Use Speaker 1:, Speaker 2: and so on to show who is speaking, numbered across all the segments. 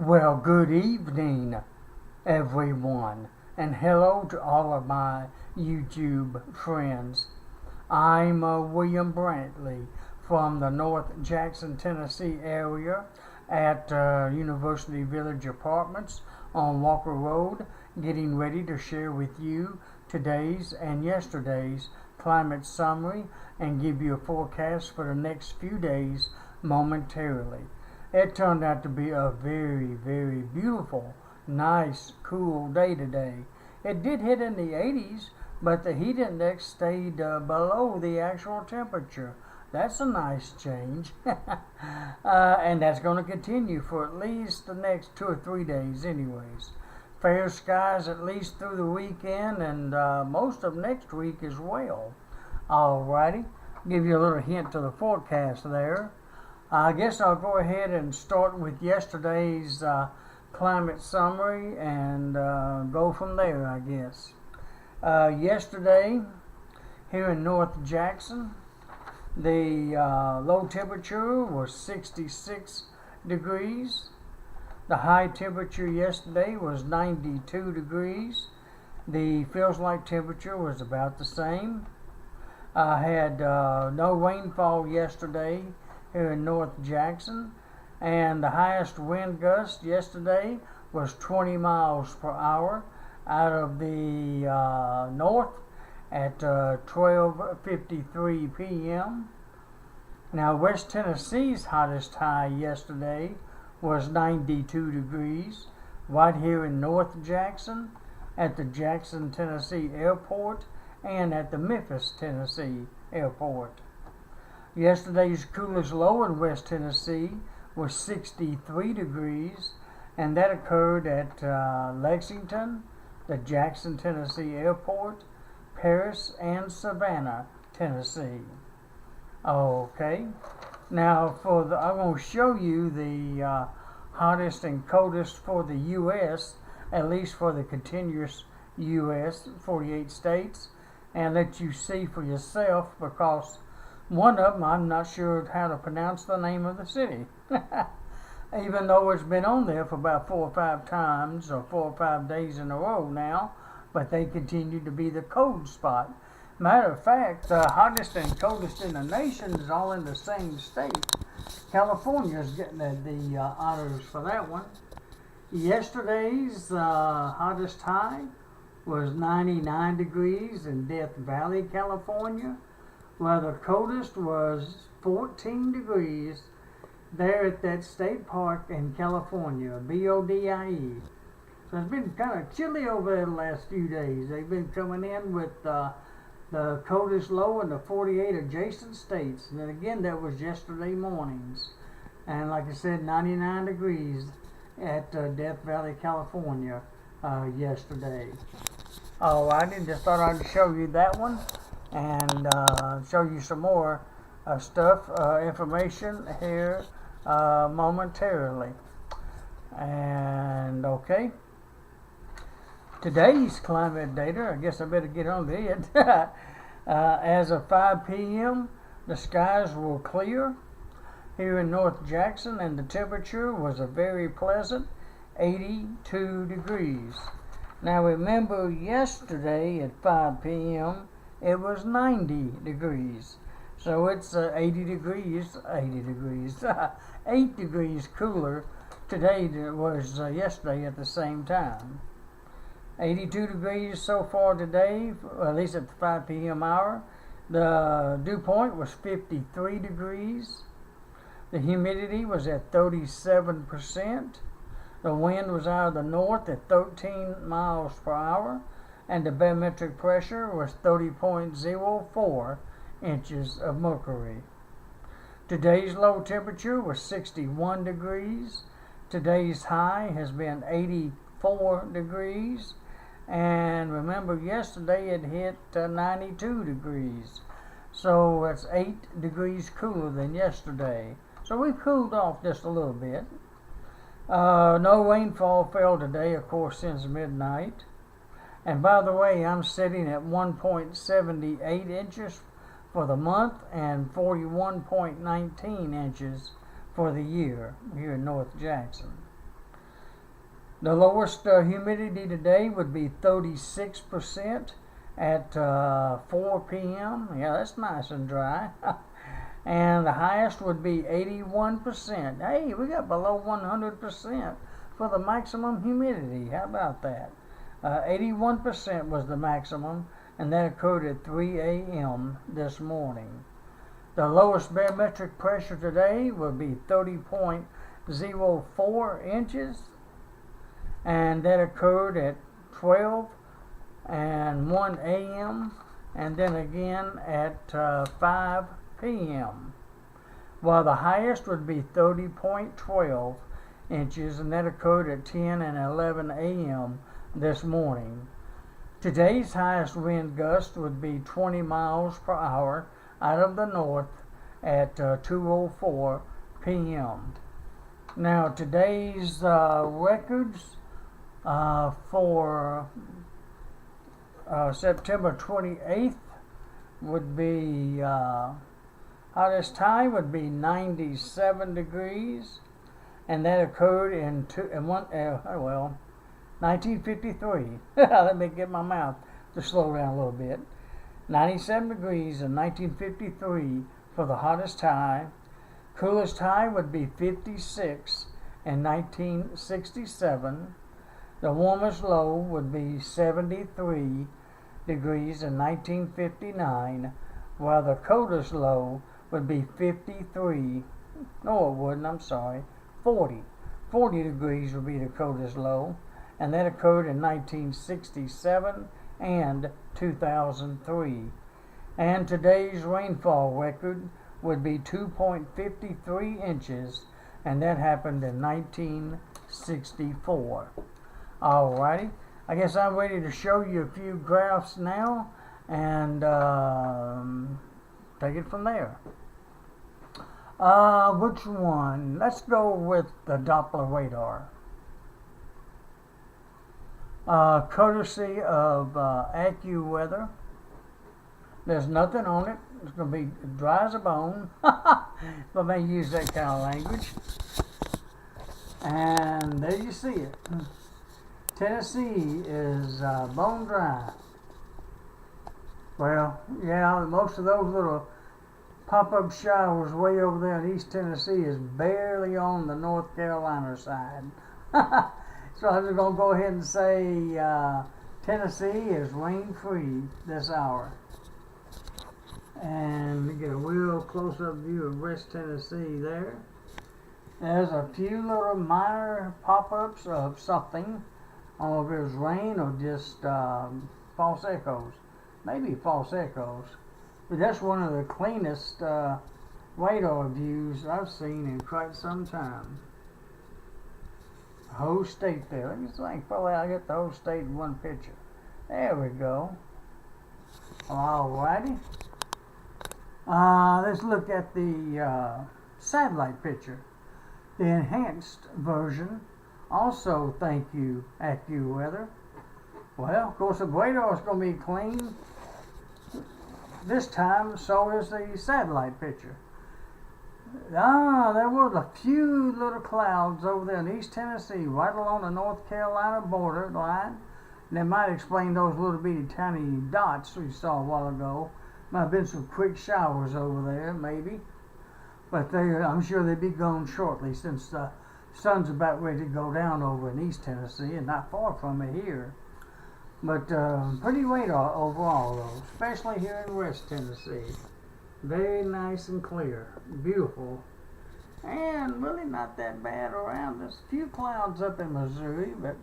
Speaker 1: Well, good evening, everyone, and hello to all of my YouTube friends. I'm William Brantley from the North Jackson, Tennessee area at University Village Apartments on Walker Road, getting ready to share with you today's and yesterday's climate summary and give you a forecast for the next few days momentarily. It turned out to be a very, very beautiful, nice, cool day today. It did hit in the 80s, but the heat index stayed below the actual temperature. That's a nice change. And that's going to continue for at least the next 2 or 3 days anyways. Fair skies at least through the weekend and most of next week as well. Alrighty, give you a little hint to the forecast there. I guess I'll go ahead and start with yesterday's climate summary and go from there, I guess. Yesterday, here in North Jackson, the low temperature was 66 degrees. The high temperature yesterday was 92 degrees. The feels like temperature was about the same. I had no rainfall yesterday here in North Jackson, and the highest wind gust yesterday was 20 miles per hour out of the north at 12:53 p.m. Now, West Tennessee's hottest high yesterday was 92 degrees right here in North Jackson at the Jackson, Tennessee airport and at the Memphis, Tennessee airport. Yesterday's coolest low in West Tennessee was 63 degrees, and that occurred at Lexington, the Jackson, Tennessee airport, Paris, and Savannah, Tennessee. Okay, now I'm going to show you the hottest and coldest for the U.S., at least for the continuous U.S., 48 states, and let you see for yourself, because one of them, I'm not sure how to pronounce the name of the city. Even though it's been on there for about 4 or 5 times or 4 or 5 days in a row now, but they continue to be the cold spot. Matter of fact, the hottest and coldest in the nation is all in the same state. California is getting the honors for that one. Yesterday's hottest high was 99 degrees in Death Valley, California. Well, the coldest was 14 degrees there at that state park in California, BODIE. So it's been kind of chilly over there the last few days. They've been coming in with the coldest low in the 48 adjacent states. And then again, that was yesterday mornings. And like I said, 99 degrees at Death Valley, California yesterday. Alrighty, just thought I'd show you that one and show you some more stuff, information here momentarily. And okay, today's climate data, I guess I better get on to it. As of 5 p.m., the skies were clear here in North Jackson, and the temperature was a very pleasant 82 degrees. Now remember, yesterday at 5 p.m., it was 90 degrees. So it's 80 degrees, 8 degrees cooler today than it was yesterday at the same time. 82 degrees so far today, at least at the 5 p.m. hour. The dew point was 53 degrees. The humidity was at 37%. The wind was out of the north at 13 miles per hour. And the barometric pressure was 30.04 inches of mercury. Today's low temperature was 61 degrees. Today's high has been 84 degrees. And remember, yesterday it hit 92 degrees. So it's 8 degrees cooler than yesterday. So we've cooled off just a little bit. No rainfall fell today, of course, since midnight. And by the way, I'm sitting at 1.78 inches for the month and 41.19 inches for the year here in North Jackson. The lowest humidity today would be 36% at 4 p.m. Yeah, that's nice and dry. And the highest would be 81%. Hey, we got below 100% for the maximum humidity. How about that? 81% was the maximum, and that occurred at 3 a.m. this morning. The lowest barometric pressure today will be 30.04 inches, and that occurred at 12 and 1 a.m. and then again at 5 p.m. While the highest would be 30.12 inches, and that occurred at 10 and 11 a.m. this morning. Today's highest wind gust would be 20 miles per hour out of the north at 2:04 p.m. Now today's records for September 28th would be hottest high would be 97 degrees, and that occurred in 1953. Let me get my mouth to slow down a little bit. 97 degrees in 1953 for the hottest high. Coolest high would be 56 in 1967. The warmest low would be 73 degrees in 1959, while the coldest low would be 53. No, it wouldn't, I'm sorry. 40 degrees would be the coldest low, and that occurred in 1967 and 2003. And today's rainfall record would be 2.53 inches, and that happened in 1964. Alrighty, I guess I'm ready to show you a few graphs now, and take it from there. Which one? Let's go with the Doppler radar. Courtesy of AccuWeather. There's nothing on it. It's going to be dry as a bone. If I may use that kind of language. And there you see it. Tennessee is bone dry. Well, yeah, most of those little pop-up showers way over there in East Tennessee is barely on the North Carolina side. So I'm just going to go ahead and say Tennessee is rain-free this hour. And we get a real close-up view of West Tennessee there. There's a few little minor pop-ups of something. I don't know if it was rain or just false echoes. Maybe false echoes. But that's one of the cleanest radar views I've seen in quite some time. The whole state there. Let me think. Probably I'll get the whole state in one picture. There we go. Alrighty. Let's look at the satellite picture. The enhanced version. Also, thank you, AccuWeather. Well, of course, the radar is going to be clean this time, so is the satellite picture. There was a few little clouds over there in East Tennessee, right along the North Carolina border line. And that might explain those little bitty tiny dots we saw a while ago. Might have been some quick showers over there, maybe. But I'm sure they'll be gone shortly, since the sun's about ready to go down over in East Tennessee, and not far from it here. But pretty radar overall, though, especially here in West Tennessee. Very nice and clear. Beautiful. And really not that bad around. There's a few clouds up in Missouri, but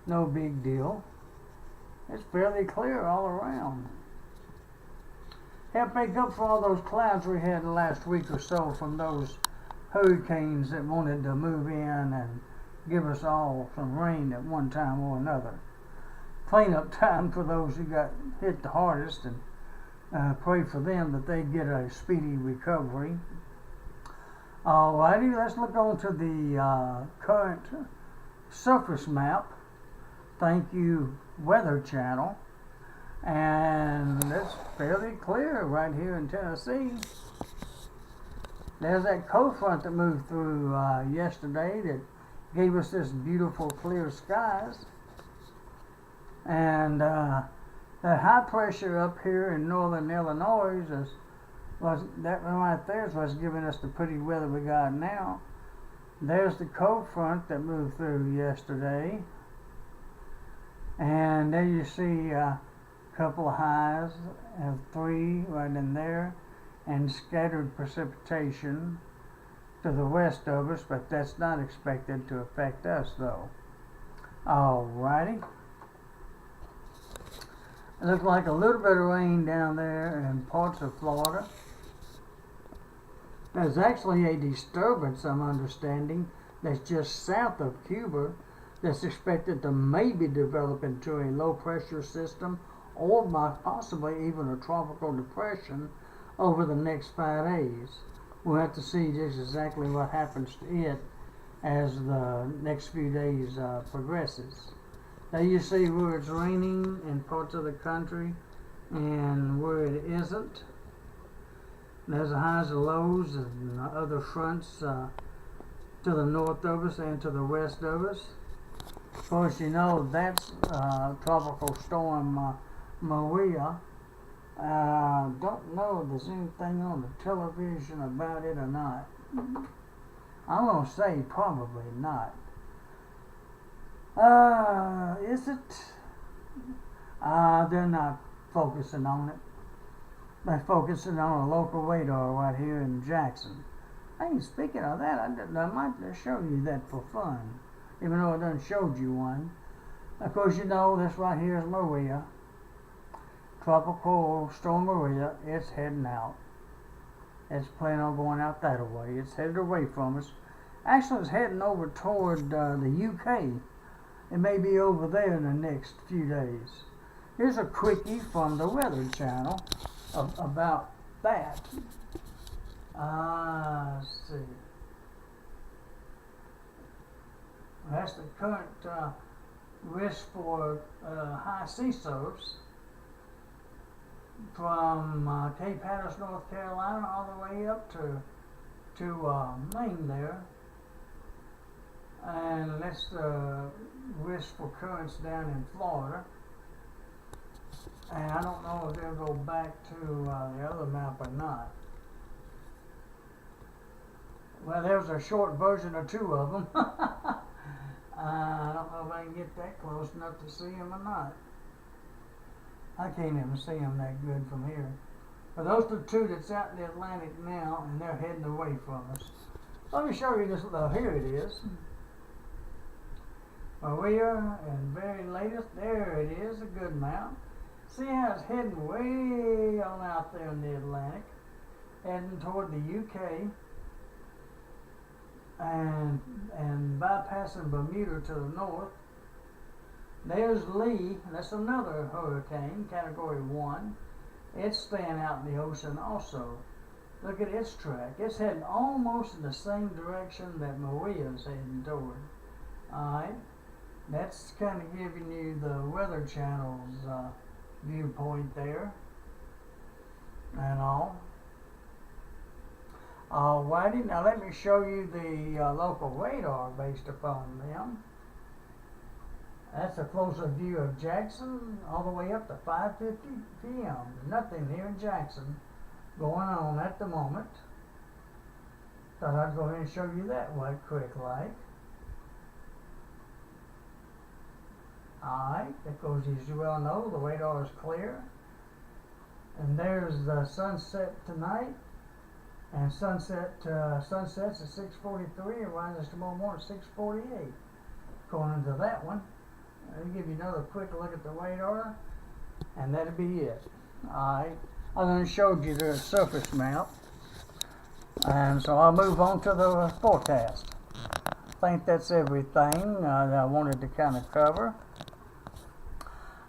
Speaker 1: no big deal. It's fairly clear all around. Help make up for all those clouds we had the last week or so from those hurricanes that wanted to move in and give us all some rain at one time or another. Cleanup time for those who got hit the hardest, and pray for them that they get a speedy recovery. Alrighty, let's look on to the current surface map. Thank you, Weather Channel. And it's fairly clear right here in Tennessee. There's that cold front that moved through yesterday that gave us this beautiful clear skies. And that high pressure up here in northern Illinois was that one right there is what's giving us the pretty weather we got now. There's the cold front that moved through yesterday. And there you see a couple of highs of 3 right in there, and scattered precipitation to the west of us, but that's not expected to affect us though. Alrighty. It looks like a little bit of rain down there in parts of Florida. There's actually a disturbance, I'm understanding, that's just south of Cuba that's expected to maybe develop into a low pressure system or possibly even a tropical depression over the next 5 days. We'll have to see just exactly what happens to it as the next few days progresses. Now you see where it's raining in parts of the country and where it isn't. There's the highs and lows and other fronts to the north of us and to the west of us. Of course, you know that's Tropical Storm Maria. Don't know if there's anything on the television about it or not. I'm going to say probably not. Is it? They're not focusing on it. They're focusing on a local radar right here in Jackson. Hey, speaking of that, I might show you that for fun, even though I done showed you one. Of course, you know this right here is Maria. Tropical Storm Maria. It's heading out. It's planning on going out that way. It's headed away from us. Actually, it's heading over toward the UK. It may be over there in the next few days. Here's a quickie from the Weather Channel about that. Let's see. That's the current risk for high sea surfs from Cape Hatteras, North Carolina, all the way up to Maine there. And that's the risk for currents down in Florida. And I don't know if they'll go back to the other map or not. Well, there's a short version of 2 of them. I don't know if I can get that close enough to see them or not. I can't even see them that good from here. But those are the 2 that's out in the Atlantic now, and they're heading away from us. Let me show you this. Here it is. Maria, and very latest. There it is, a good map. See how it's heading way on out there in the Atlantic, heading toward the UK, and bypassing Bermuda to the north. There's Lee. That's another hurricane, Category 1. It's staying out in the ocean also. Look at its track. It's heading almost in the same direction that Maria's heading toward. Alright. That's kind of giving you the Weather Channel's viewpoint there. And all. Alrighty. Now let me show you the local radar based upon them. That's a closer view of Jackson all the way up to 5:50 p.m. Nothing here in Jackson going on at the moment. Thought I'd go ahead and show you that right quick like. Alright, because as you well know, the radar is clear. And there's the sunset tonight. And sunsets at 6:43 and rises tomorrow morning at 6:48. According to that one. Let me give you another quick look at the radar, and that'll be it. Alright, I done showed you the surface map, and so I'll move on to the forecast. I think that's everything that I wanted to kind of cover.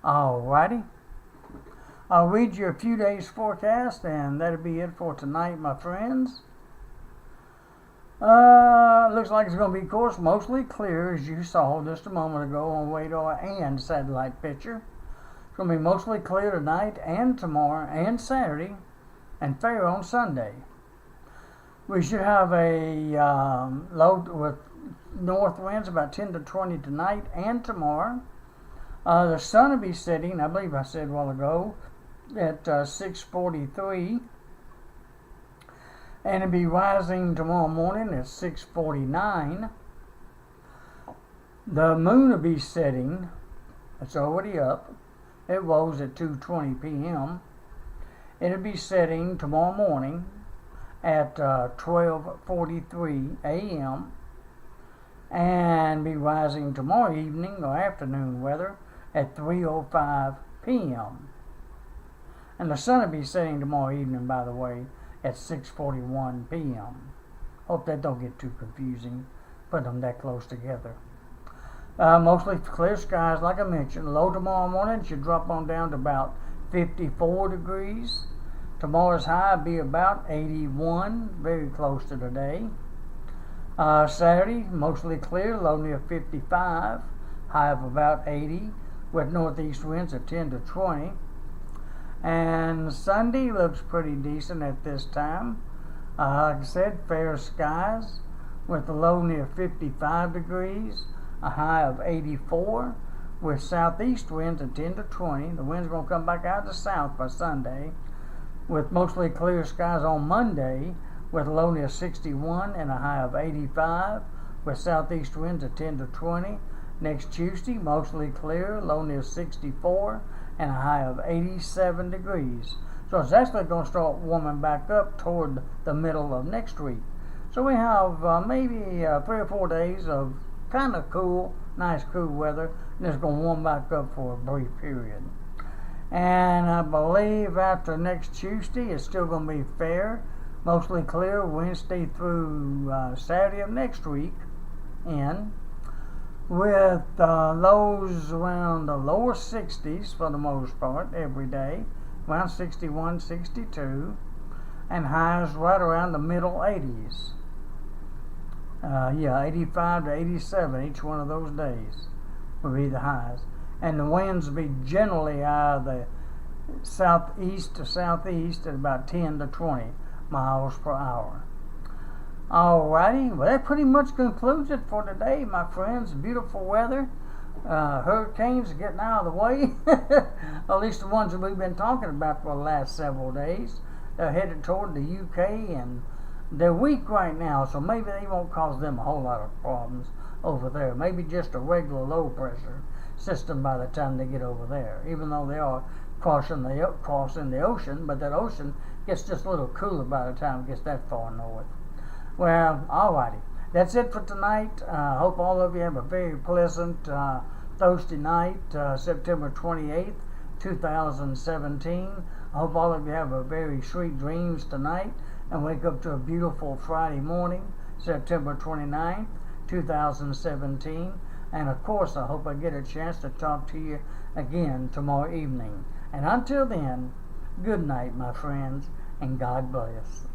Speaker 1: Alrighty, I'll read you a few days forecast, and that'll be it for tonight, my friends. Looks like it's going to be, of course, mostly clear, as you saw just a moment ago on radar and satellite picture. It's going to be mostly clear tonight and tomorrow and Saturday, and fair on Sunday. We should have a low with north winds about 10 to 20 tonight and tomorrow. The sun will be setting, I believe I said a while ago, at 6:43. And it'll be rising tomorrow morning at 6:49. The moon will be setting. It's already up. It rose at 2:20 p.m. It'll be setting tomorrow morning at 12:43 a.m. and be rising tomorrow evening or afternoon weather at 3:05 p.m. And the sun will be setting tomorrow evening, by the way, at 6:41 p.m. Hope that don't get too confusing, put them that close together. Mostly clear skies, like I mentioned. Low tomorrow morning should drop on down to about 54 degrees. Tomorrow's high will be about 81, very close to today. Saturday, mostly clear, low near 55, high of about 80, with northeast winds of 10 to 20. And Sunday looks pretty decent at this time. Like I said, fair skies with a low near 55 degrees, a high of 84, with southeast winds of 10 to 20. The wind's going to come back out to south by Sunday, with mostly clear skies on Monday, with a low near 61 and a high of 85, with southeast winds of 10 to 20. Next Tuesday, mostly clear, low near 64, and a high of 87 degrees. So it's actually going to start warming back up toward the middle of next week. So we have maybe 3 or 4 days of kind of cool, nice cool weather, and it's going to warm back up for a brief period. And I believe after next Tuesday, it's still going to be fair, mostly clear Wednesday through Saturday of next week, and with lows around the lower 60s for the most part every day, around 61, 62, and highs right around the middle 80s. 85 to 87 each one of those days will be the highs. And the winds will be generally out of the southeast to southeast at about 10 to 20 miles per hour. Alrighty, well that pretty much concludes it for today, my friends. Beautiful weather. Hurricanes are getting out of the way. At least the ones that we've been talking about for the last several days. They're headed toward the UK and they're weak right now, so maybe they won't cause them a whole lot of problems over there. Maybe just a regular low pressure system by the time they get over there, even though they are crossing the ocean, but that ocean gets just a little cooler by the time it gets that far north. Well, alrighty. That's it for tonight. Hope all of you have a very pleasant Thursday night, September 28th, 2017. I hope all of you have a very sweet dreams tonight and wake up to a beautiful Friday morning, September 29th, 2017. And of course, I hope I get a chance to talk to you again tomorrow evening. And until then, good night, my friends, and God bless.